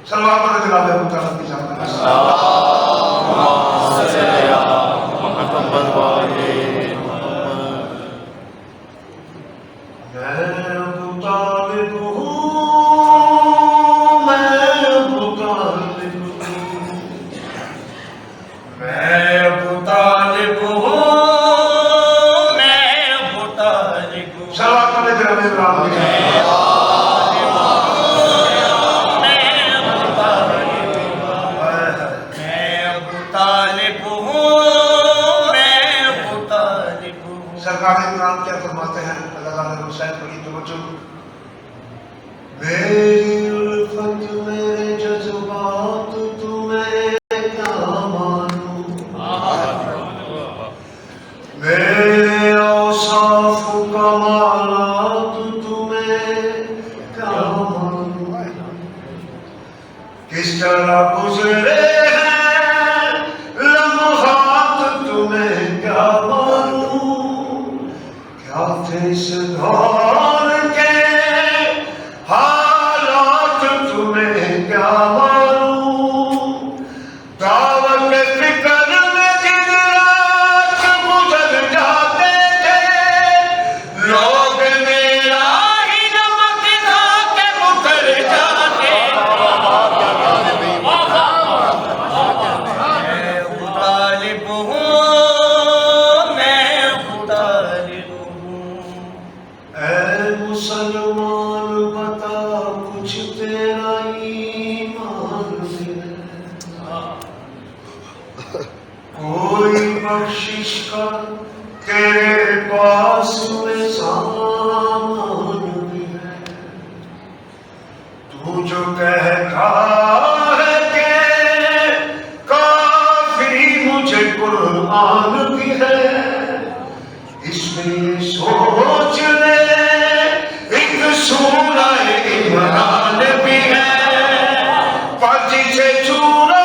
सलवार पर जनाब मुताला की जान किस तरह गुजरे हैं लम्हात तुम्हें क्या मालूम क्या थे इस दौर के हालात तुम्हें क्या मालूम दावत फिक्र में दिन रात गुजर जाते थे लोग मेरा ही नमक खा के मुकर जाते मुसलमान बता कुछ तेरा ईमान है कोई बख्शिश का तेरे पास में सामान भी है तू जो कहता है कि काफी मुझे कुरान भी है इसमें ये सोच ले सूरह इमरान भी है पर जिसे सूरह